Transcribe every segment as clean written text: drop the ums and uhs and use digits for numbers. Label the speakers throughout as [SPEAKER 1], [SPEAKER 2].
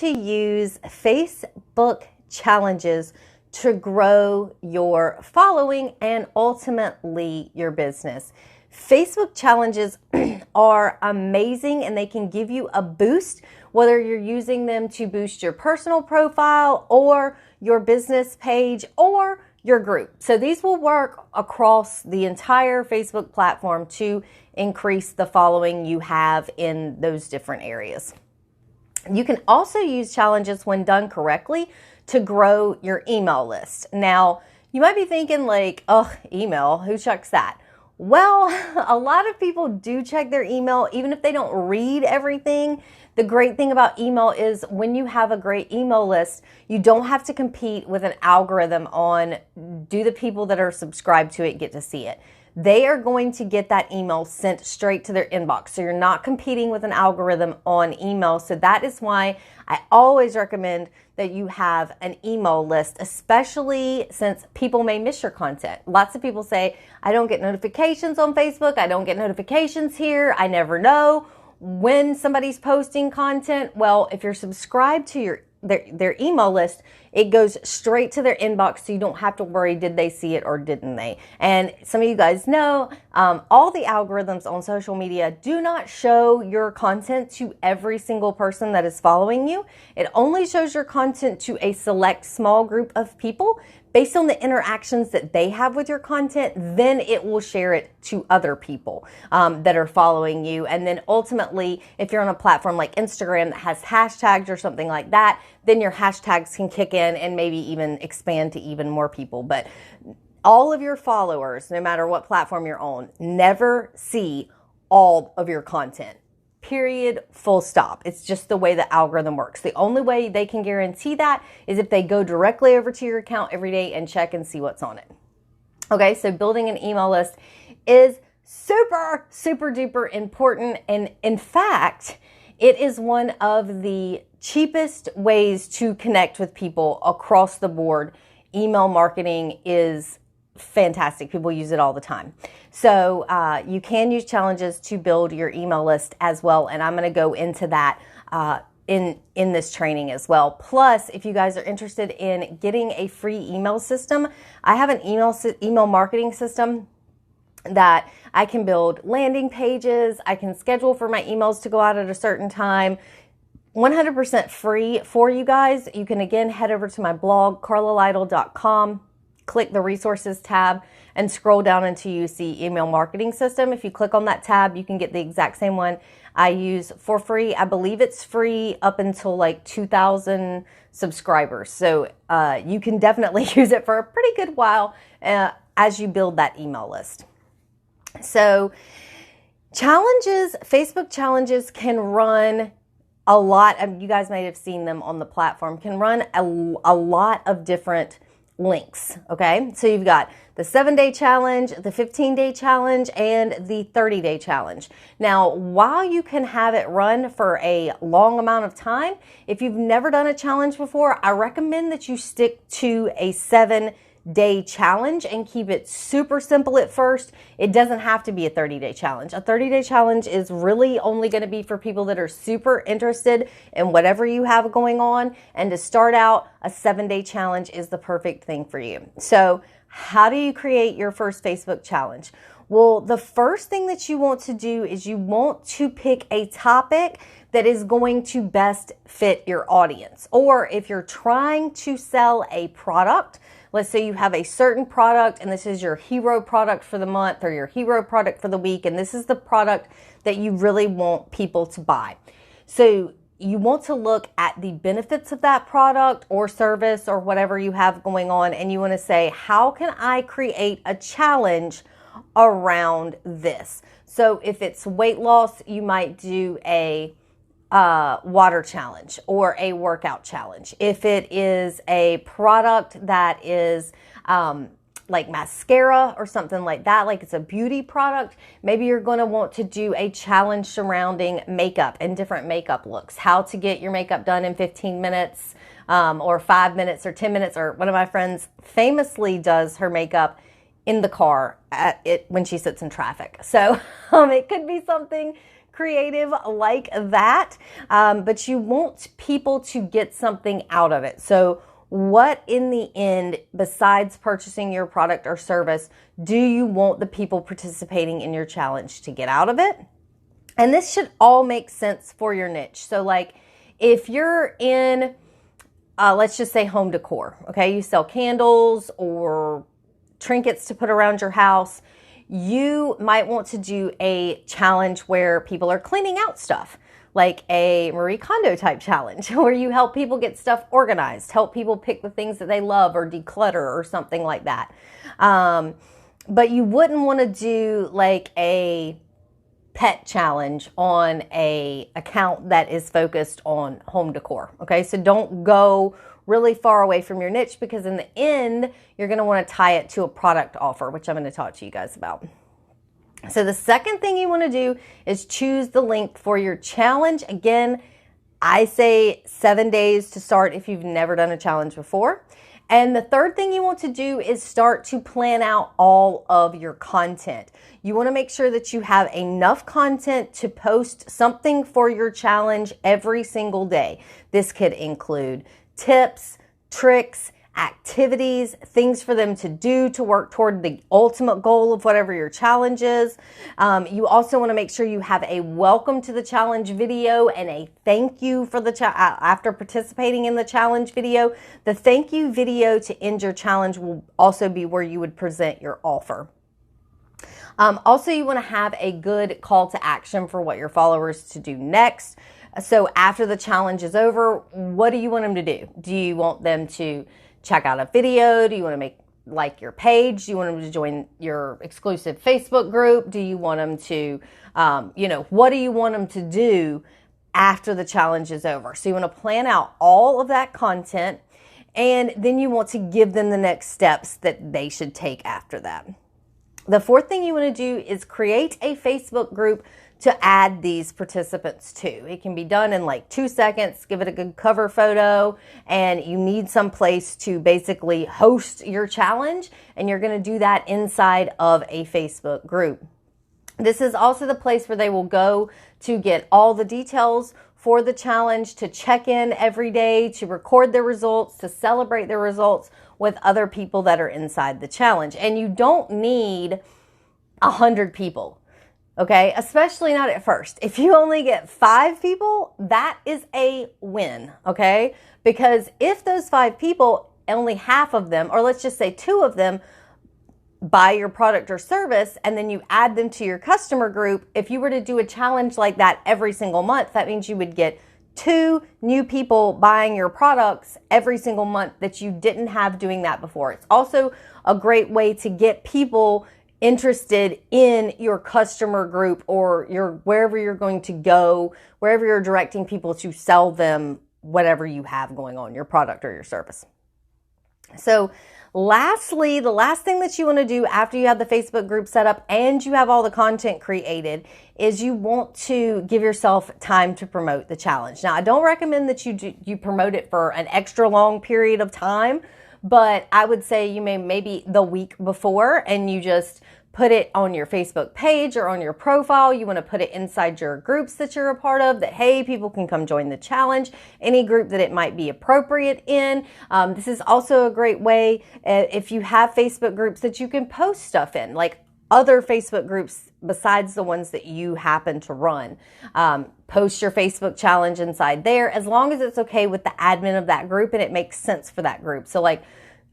[SPEAKER 1] to use Facebook challenges to grow your following and ultimately your business. Facebook challenges are amazing and they can give you a boost, whether you're using them to boost your personal profile or your business page or your group. So these will work across the entire Facebook platform to increase the following you have in those different areas. You can also use challenges when done correctly to grow your email list. Now, you might be thinking like, oh, email, who checks that? Well, a lot of people do check their email, even if they don't read everything. The great thing about email is when you have a great email list, you don't have to compete with an algorithm on do the people that are subscribed to it get to see it. They are going to get that email sent straight to their inbox. So you're not competing with an algorithm on email. So that is why I always recommend that you have an email list, especially since people may miss your content. Lots of people say, I don't get notifications on Facebook. I don't get notifications here. I never know when somebody's posting content. Well, if you're subscribed to their email list, it goes straight to their inbox, so you don't have to worry, did they see it or didn't they? And some of you guys know, all the algorithms on social media do not show your content to every single person that is following you. It only shows your content to a select small group of people based on the interactions that they have with your content. Then it will share it to other people that are following you. And then ultimately, if you're on a platform like Instagram that has hashtags or something like that, then your hashtags can kick in and maybe even expand to even more people. But all of your followers, no matter what platform you're on, never see all of your content. Period, full stop. It's just the way the algorithm works. The only way they can guarantee that is if they go directly over to your account every day and check and see what's on it. Okay, so building an email list is super, super duper important. And in fact, it is one of the cheapest ways to connect with people across the board. Email marketing is fantastic. People use it all the time. So you can use challenges to build your email list as well. And I'm going to go into that in this training as well. Plus, if you guys are interested in getting a free email system, I have an email marketing system that I can build landing pages. I can schedule for my emails to go out at a certain time. 100% free for you guys. You can again head over to my blog, carlalytle.com. Click the resources tab and scroll down until you see email marketing system. If you click on that tab, you can get the exact same one I use for free. I believe it's free up until like 2,000 subscribers. So you can definitely use it for a pretty good while as you build that email list. So challenges, Facebook challenges can run a lot. You guys might have seen them on the platform, can run a lot of different links. Okay, so you've got the 7-day challenge, the 15-day challenge, and the 30-day challenge. Now, while you can have it run for a long amount of time, if you've never done a challenge before, I recommend that you stick to a 7-day challenge and keep it super simple at first. It doesn't have to be a 30-day challenge. A 30-day challenge is really only going to be for people that are super interested in whatever you have going on. And to start out, a 7-day challenge is the perfect thing for you. So how do you create your first Facebook challenge? Well, the first thing that you want to do is you want to pick a topic that is going to best fit your audience. Or if you're trying to sell a product, let's say you have a certain product and this is your hero product for the month or your hero product for the week, and this is the product that you really want people to buy. So you want to look at the benefits of that product or service or whatever you have going on, and you want to say, how can I create a challenge around this? So if it's weight loss, you might do a water challenge or a workout challenge. If it is a product that is like mascara or something like that, like it's a beauty product, maybe you're going to want to do a challenge surrounding makeup and different makeup looks. How to get your makeup done in 15 minutes or 5 minutes or 10 minutes. Or one of my friends famously does her makeup in the car when she sits in traffic. So it could be something creative like that, but you want people to get something out of it. So what in the end, besides purchasing your product or service, do you want the people participating in your challenge to get out of it? And this should all make sense for your niche. So like if you're in, let's just say home decor, okay? You sell candles or trinkets to put around your house. You might want to do a challenge where people are cleaning out stuff, like a Marie Kondo type challenge where you help people get stuff organized, help people pick the things that they love or declutter or something like that. But you wouldn't want to do like a pet challenge on a account that is focused on home decor. Okay, so don't go really far away from your niche, because in the end, you're going to want to tie it to a product offer, which I'm going to talk to you guys about. So the second thing you want to do is choose the length for your challenge. Again, I say 7 days to start if you've never done a challenge before. And the third thing you want to do is start to plan out all of your content. You want to make sure that you have enough content to post something for your challenge every single day. This could include tips, tricks, activities, things for them to do to work toward the ultimate goal of whatever your challenge is. You also want to make sure you have a welcome to the challenge video and a thank you for the after participating in the challenge video. The thank you video to end your challenge will also be where you would present your offer. Also, you want to have a good call to action for what your followers to do next. So after the challenge is over, what do you want them to do? Do you want them to check out a video? Do you want to like your page? Do you want them to join your exclusive Facebook group? Do you want them to, what do you want them to do after the challenge is over? So you want to plan out all of that content, and then you want to give them the next steps that they should take after that. The fourth thing you want to do is create a Facebook group to add these participants to. It can be done in like 2 seconds. Give it a good cover photo, and you need some place to basically host your challenge, and you're going to do that inside of a Facebook group. This is also the place where they will go to get all the details for the challenge, to check in every day, to record their results, to celebrate their results with other people that are inside the challenge. And you don't need 100 people. Okay, especially not at first. If you only get 5 people, that is a win, okay? Because if those 5 people, only half of them, or let's just say 2 of them, buy your product or service, and then you add them to your customer group, if you were to do a challenge like that every single month, that means you would get 2 new people buying your products every single month that you didn't have doing that before. It's also a great way to get people interested in your customer group or wherever you're going to go, wherever you're directing people to sell them whatever you have going on, your product or your service. So lastly, the last thing that you want to do after you have the Facebook group set up and you have all the content created is you want to give yourself time to promote the challenge. Now, I don't recommend that you promote it for an extra long period of time, but I would say you maybe the week before, and you just put it on your Facebook page or on your profile. You want to put it inside your groups that you're a part of, that, hey, people can come join the challenge, any group that it might be appropriate in. This is also a great way, if you have Facebook groups, that you can post stuff in, like other Facebook groups besides the ones that you happen to run. Post your Facebook challenge inside there, as long as it's okay with the admin of that group and it makes sense for that group. So like,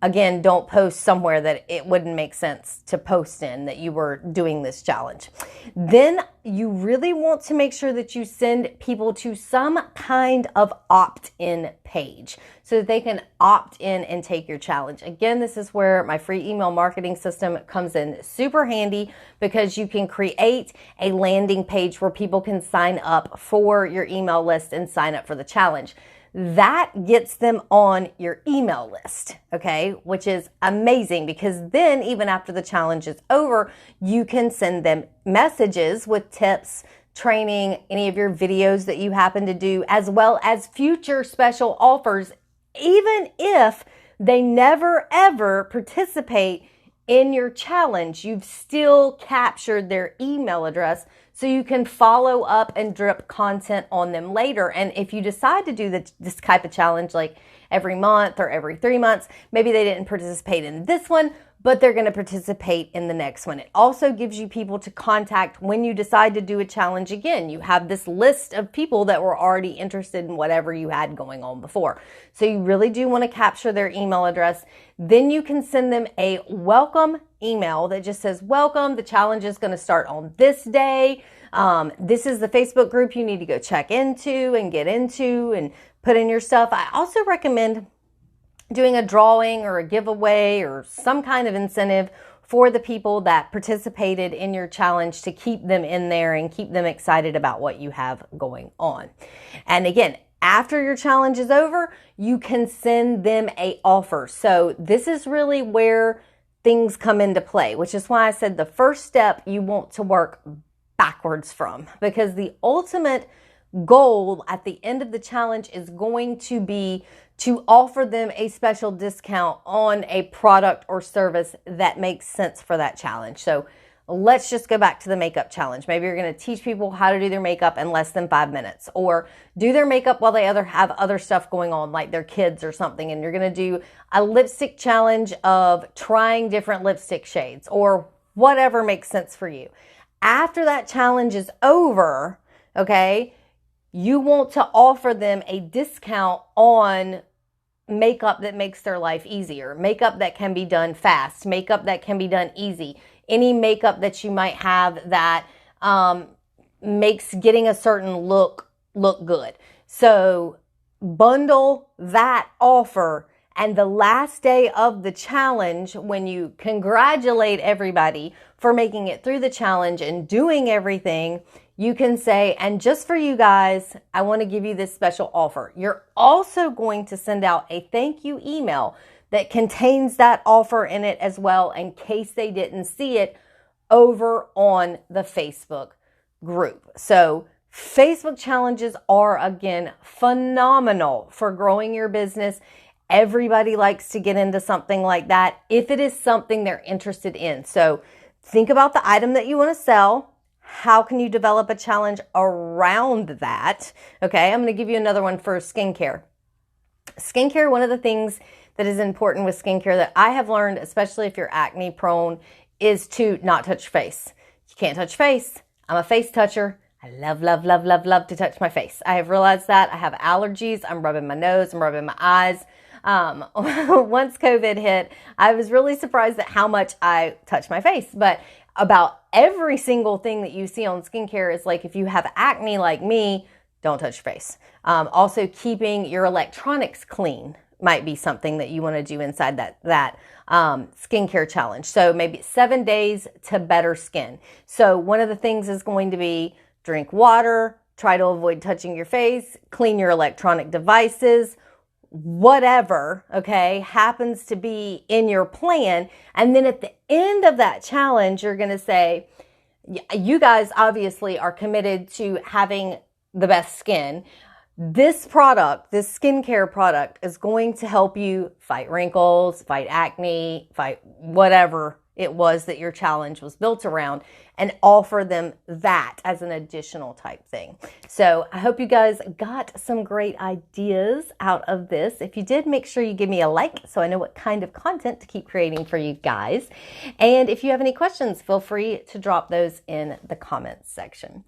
[SPEAKER 1] again, don't post somewhere that it wouldn't make sense to post in, that you were doing this challenge. Then you really want to make sure that you send people to some kind of opt-in page so that they can opt in and take your challenge. Again, this is where my free email marketing system comes in super handy, because you can create a landing page where people can sign up for your email list and sign up for the challenge. That gets them on your email list, okay, which is amazing, because then even after the challenge is over, you can send them messages with tips, training, any of your videos that you happen to do, as well as future special offers, even if they never ever participate in your challenge, you've still captured their email address so you can follow up and drip content on them later. And if you decide to do this type of challenge like every month or every 3 months, maybe they didn't participate in this one, but they're going to participate in the next one. It also gives you people to contact when you decide to do a challenge again. You have this list of people that were already interested in whatever you had going on before. So you really do want to capture their email address. Then you can send them a welcome email that just says, welcome, the challenge is going to start on this day. This is the Facebook group you need to go check into and get into and put in your stuff. I also recommend doing a drawing or a giveaway or some kind of incentive for the people that participated in your challenge to keep them in there and keep them excited about what you have going on. And again, after your challenge is over, you can send them an offer. So this is really where things come into play, which is why I said the first step you want to work backwards from, because the ultimate goal at the end of the challenge is going to be to offer them a special discount on a product or service that makes sense for that challenge. So let's just go back to the makeup challenge. Maybe you're going to teach people how to do their makeup in less than 5 minutes, or do their makeup while they have other stuff going on, like their kids or something. And you're going to do a lipstick challenge of trying different lipstick shades or whatever makes sense for you. After that challenge is over, okay, you want to offer them a discount on makeup that makes their life easier, makeup that can be done fast, makeup that can be done easy, any makeup that you might have that makes getting a certain look good. So bundle that offer, and the last day of the challenge, when you congratulate everybody for making it through the challenge and doing everything, you can say, and just for you guys, I want to give you this special offer. You're also going to send out a thank you email that contains that offer in it as well, in case they didn't see it over on the Facebook group. So Facebook challenges are, again, phenomenal for growing your business. Everybody likes to get into something like that if it is something they're interested in. So think about the item that you want to sell. How can you develop a challenge around that? Okay, I'm going to give you another one for skincare. Skincare, one of the things that is important with skincare that I have learned, especially if you're acne prone, is to not touch face. You can't touch face. I'm a face toucher. I love, love, love, love, love to touch my face. I have realized that. I have allergies. I'm rubbing my nose. I'm rubbing my eyes. Once COVID hit, I was really surprised at how much I touch my face. But about every single thing that you see on skincare is like, if you have acne like me, don't touch your face. Also, keeping your electronics clean might be something that you want to do inside that skincare challenge. So maybe 7 days to better skin. So one of the things is going to be drink water, try to avoid touching your face, clean your electronic devices, whatever, okay, happens to be in your plan. And then at the end of that challenge, you're going to say, you guys obviously are committed to having the best skin. This product, this skincare product, is going to help you fight wrinkles, fight acne, fight whatever it was that your challenge was built around, and offer them that as an additional type thing. So I hope you guys got some great ideas out of this. If you did, make sure you give me a like so I know what kind of content to keep creating for you guys. And if you have any questions, feel free to drop those in the comments section.